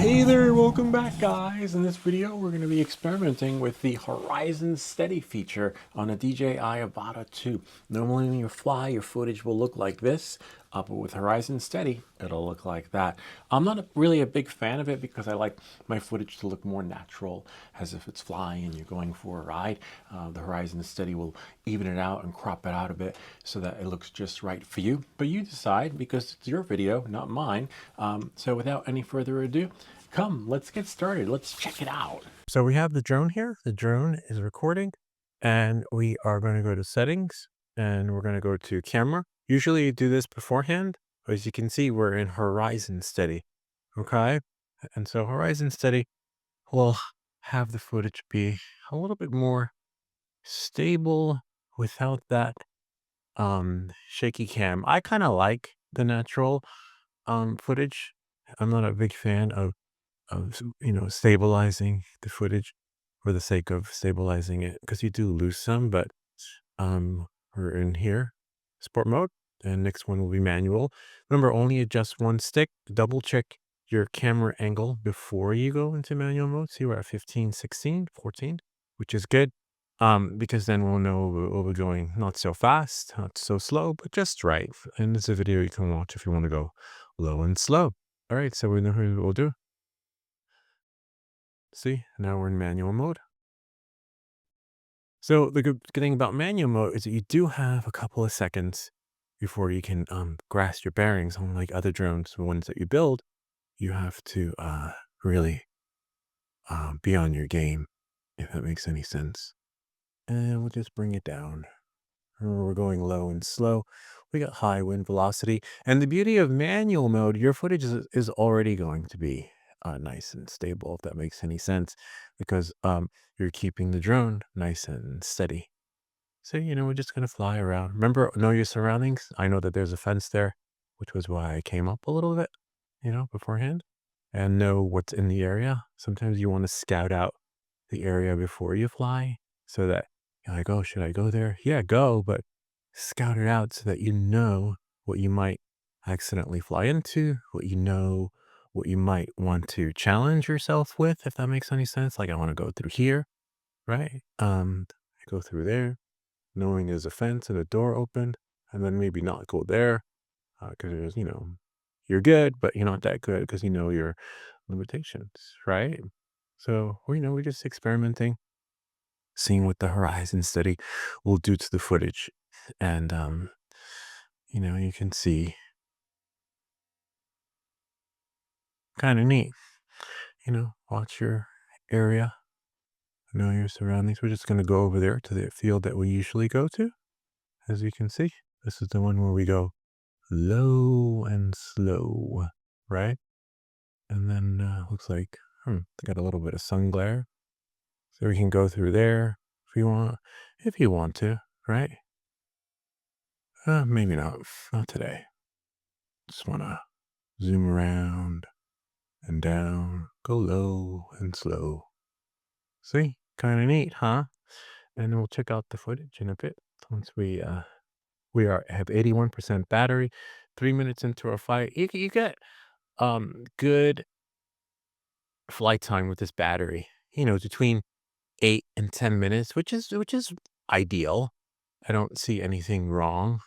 Hey there, welcome back guys. In this video, we're going to be experimenting with the HorizonSteady feature on a DJI Avata 2. Normally when you fly, your footage will look like this, but with HorizonSteady, it'll look like that. I'm not really a big fan of it because I like my footage to look more natural, as if it's flying and you're going for a ride. The HorizonSteady will even it out and crop it out a bit so that it looks just right for you. But you decide because it's your video, not mine. So without any further ado, come, let's get started. Let's check it out. So we have the drone here. The drone is recording and we are going to go to settings and we're going to go to camera. Usually you do this beforehand. As you can see, we're in HorizonSteady. Okay. And so HorizonSteady will have the footage be a little bit more stable without that shaky cam. I kind of like the natural footage. I'm not a big fan of stabilizing the footage for the sake of stabilizing it because you do lose some. But we're in here, sport mode, and next one will be manual. Remember, only adjust one stick. Double check your camera angle before you go into manual mode. See, we're at 15, 16, 14, which is good. Because then we'll know we'll be going not so fast, not so slow, but just right. And it's a video you can watch if you want to go low and slow. All right, so we know what we'll do. See, now we're in manual mode. So the good thing about manual mode is that you do have a couple of seconds before you can grasp your bearings. Unlike other drones, the ones that you build, you have to really be on your game, if that makes any sense. And we'll just bring it down. Remember, we're going low and slow. We got high wind velocity. And the beauty of manual mode, your footage is already going to be nice and stable, if that makes any sense, because you're keeping the drone nice and steady. So, we're just going to fly around. Remember, know your surroundings. I know that there's a fence there, which was why I came up a little bit, beforehand, and know what's in the area. Sometimes you want to scout out the area before you fly so that you're like, oh, should I go there? Yeah, go, but scout it out so that you know what you might accidentally fly into, what you might want to challenge yourself with, if that makes any sense. Like, I want to go through here, right? I go through there, knowing there's a fence and a door open, and then maybe not go there because there's, you're good, but you're not that good because you know your limitations, right? So, we're just experimenting, seeing what the HorizonSteady will do to the footage. And, you can see kind of neat, watch your area, know your surroundings. We're just going to go over there to the field that we usually go to. As you can see, this is the one where we go low and slow, right? And then looks like, they got a little bit of sun glare. So we can go through there if you want to, right? Maybe not today. Just want to zoom around and down, go low and slow. See, kind of neat, huh? And we'll check out the footage in a bit once we have 81% battery. 3 minutes into our flight, you get good flight time with this battery. Between 8 and 10 minutes, which is ideal. I don't see anything wrong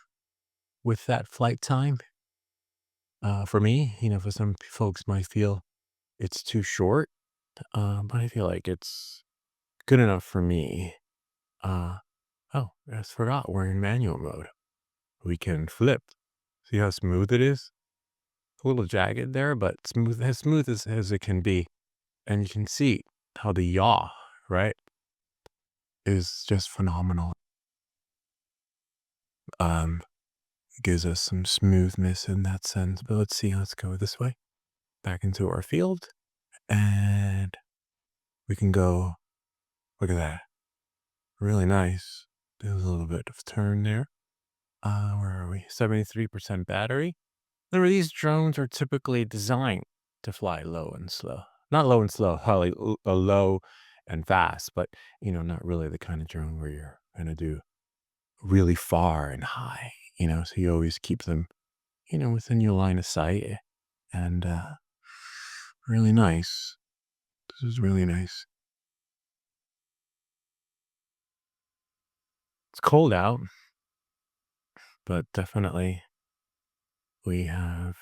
with that flight time. For me, for some folks might feel it's too short, but I feel like it's good enough for me. Uh, oh, I just forgot we're in manual mode. We can flip. See how smooth it is? A little jagged there, but smooth as it can be. And you can see how the yaw, right, is just phenomenal. It gives us some smoothness in that sense. But let's see, let's go this way, back into our field, and we can go, look at that. Really nice. There's a little bit of turn there. Where are we? 73% battery. Remember, these drones are typically designed to fly low and slow. Not low and slow, probably low and fast, but not really the kind of drone where you're gonna do really far and high. So you always keep them, within your line of sight. And Really nice. This is really nice. It's cold out, but definitely we have,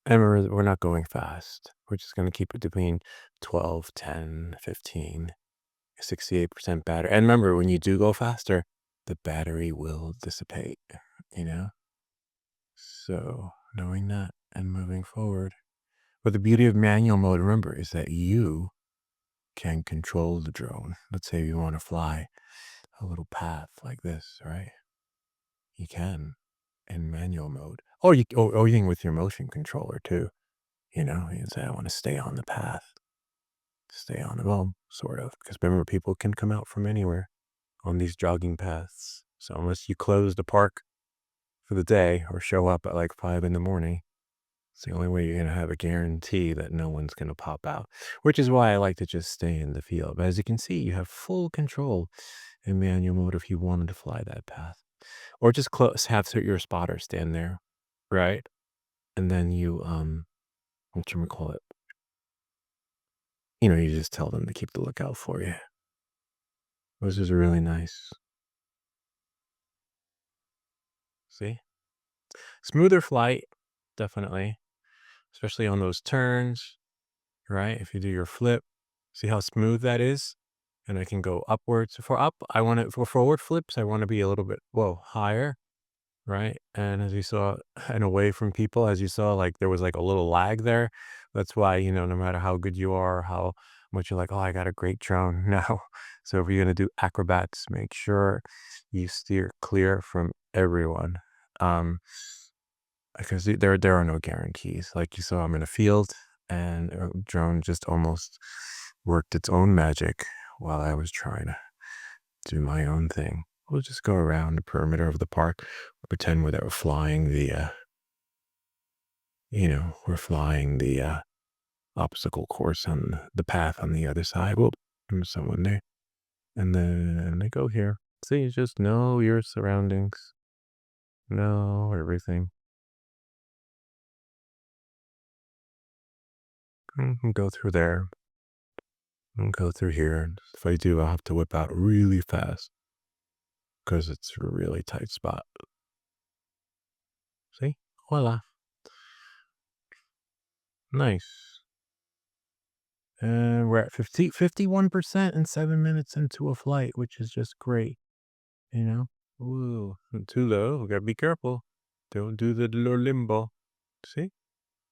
and we're not going fast. We're just going to keep it between 12, 10, 15, 68% battery. And remember, when you do go faster, the battery will dissipate, you know? So knowing that and moving forward. But the beauty of manual mode, remember, is that you can control the drone. Let's say you want to fly a little path like this, right? You can in manual mode. Or even with your motion controller too. You know, you can say, I want to stay on the path, stay on the, well, sort of. Because remember, people can come out from anywhere on these jogging paths. So unless you close the park for the day or show up at like 5 in the morning, it's the only way you're going to have a guarantee that no one's going to pop out, which is why I like to just stay in the field. But as you can see, you have full control in manual mode if you wanted to fly that path. Or just have your spotter stand there, right? And then you, whatchamacallit, you just tell them to keep the lookout for you. Which is really nice. See? Smoother flight, definitely. Especially on those turns, right? If you do your flip, see how smooth that is? And I can go upwards. For up, I want it for forward flips, I want to be a little bit, whoa, higher, right? And as you saw, and away from people, as you saw, like there was like a little lag there. That's why, no matter how good you are, how much you're like, oh, I got a great drone now. So if you're going to do acrobats, make sure you steer clear from everyone. Um, because there are no guarantees. Like you saw, I'm in a field, and a drone just almost worked its own magic while I was trying to do my own thing. We'll just go around the perimeter of the park, pretend we're flying we're flying the obstacle course on the path on the other side. Whoop, there's someone there. And then they go here. See, just know your surroundings, know everything. Go through there, and go through here. If I do, I'll have to whip out really fast because it's a really tight spot. See? Voila. Nice. And we're at 51% in 7 minutes into a flight, which is just great, you know? Ooh, too low. We gotta be careful. Don't do the limbo. See?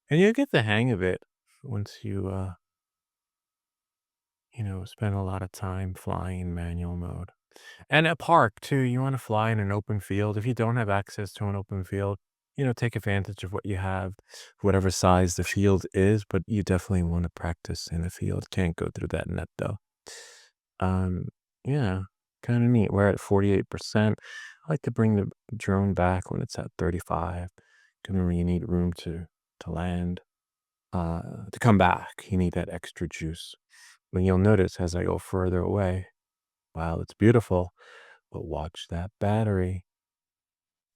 And you'll get the hang of it once you, spend a lot of time flying in manual mode. And a park too, you want to fly in an open field. If you don't have access to an open field, take advantage of what you have, whatever size the field is, but you definitely want to practice in a field. Can't go through that net though. Um, yeah, kind of neat. We're at 48%. I like to bring the drone back when it's at 35. 'Cause remember, you need room to land. To come back, you need that extra juice. And you'll notice as I go further away, wow, it's beautiful. But watch that battery.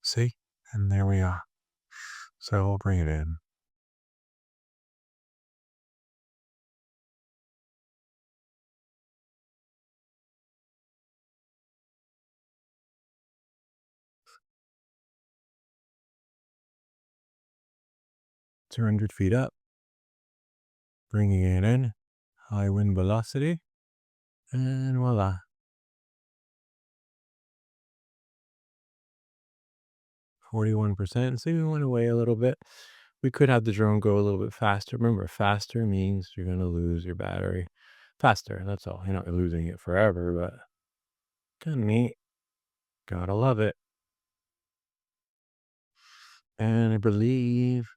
See? And there we are. So we'll bring it in. It's 200 feet up. Bringing it in. High wind velocity. And voila. 41%. So we went away a little bit. We could have the drone go a little bit faster. Remember, faster means you're going to lose your battery faster. That's all. You're not losing it forever, but kind of neat. Gotta love it. And I believe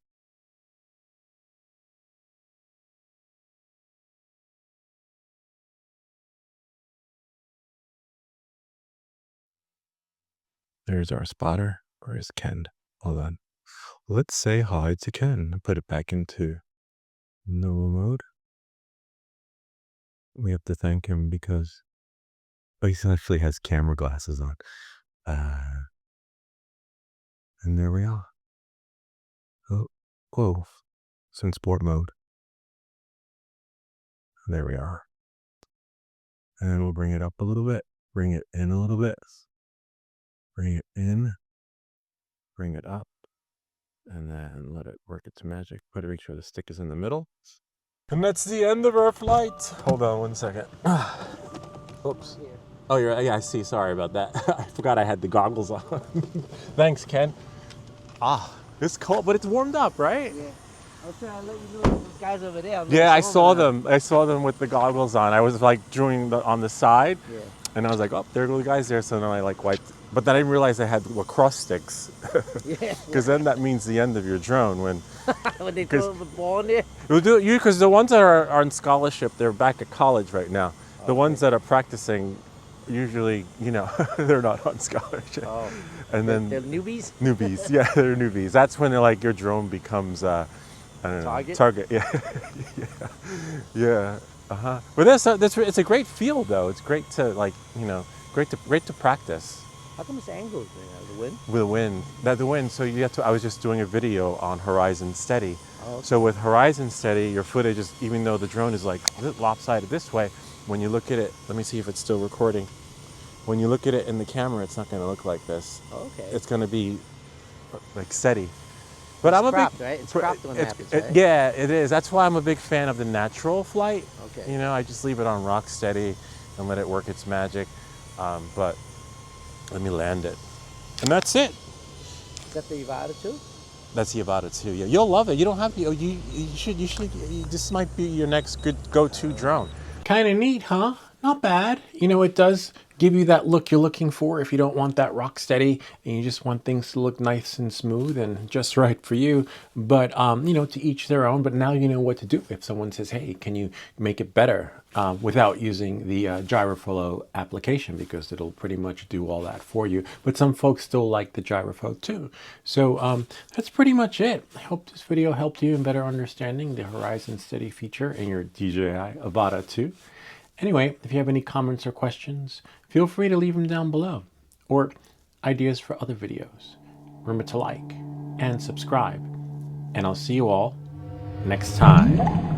there's our spotter. Or is Ken? Hold on. Let's say hi to Ken. Put it back into normal mode. We have to thank him because he actually has camera glasses on. Uh, and there we are. Oh, whoa. It's in sport mode. There we are. And we'll bring it up a little bit, bring it in a little bit, bring it in, bring it up, and then let it work its magic. Make sure the stick is in the middle. And that's the end of our flight. Hold on 1 second. Oops. Oh, yeah, I see. Sorry about that. I forgot I had the goggles on. Thanks, Ken. It's cold, but it's warmed up, right? Yeah. I was trying to let you know those guys over there. Yeah, I saw them. I saw them with the goggles on. I was like on the side, Yeah. and I was like, oh, there go the guys there. So then I like wiped, but then I didn't realize I had lacrosse sticks. Yeah. Because then that means the end of your drone when When they throw the ball in there. we'll do you because the ones that are on scholarship, they're back at college right now. The ones that are practicing, usually, they're not on scholarship. Oh. And then They're newbies. newbies, yeah, they're newbies. That's when like your drone becomes I don't know, target. Yeah, yeah. But it's a great field though. It's great to great to practice. How come it's angled? The wind? With the wind, So you have to. I was just doing a video on HorizonSteady. Oh, okay. So with HorizonSteady, your footage is, even though the drone is like lopsided this way, when you look at it, let me see if it's still recording. When you look at it in the camera, it's not going to look like this. Oh, okay. It's going to be like steady. But It's I'm cropped, right? It's cropped when it happens, right? Yeah, it is. That's why I'm a big fan of the natural flight. Okay. I just leave it on rock steady and let it work its magic. But let me land it. And that's it. Is that the Avata too? That's the Avata 2. Yeah, you'll love it. You don't have to. You should. This might be your next good go-to drone. Kind of neat, huh? Not bad. It does give you that look you're looking for if you don't want that rock steady and you just want things to look nice and smooth and just right for you. But, to each their own. But now you know what to do if someone says, hey, can you make it better without using the Gyroflow application, because it'll pretty much do all that for you. But some folks still like the Gyroflow too. So that's pretty much it. I hope this video helped you in better understanding the HorizonSteady feature in your DJI Avata 2. Anyway, if you have any comments or questions, feel free to leave them down below, or ideas for other videos. Remember to like and subscribe, and I'll see you all next time.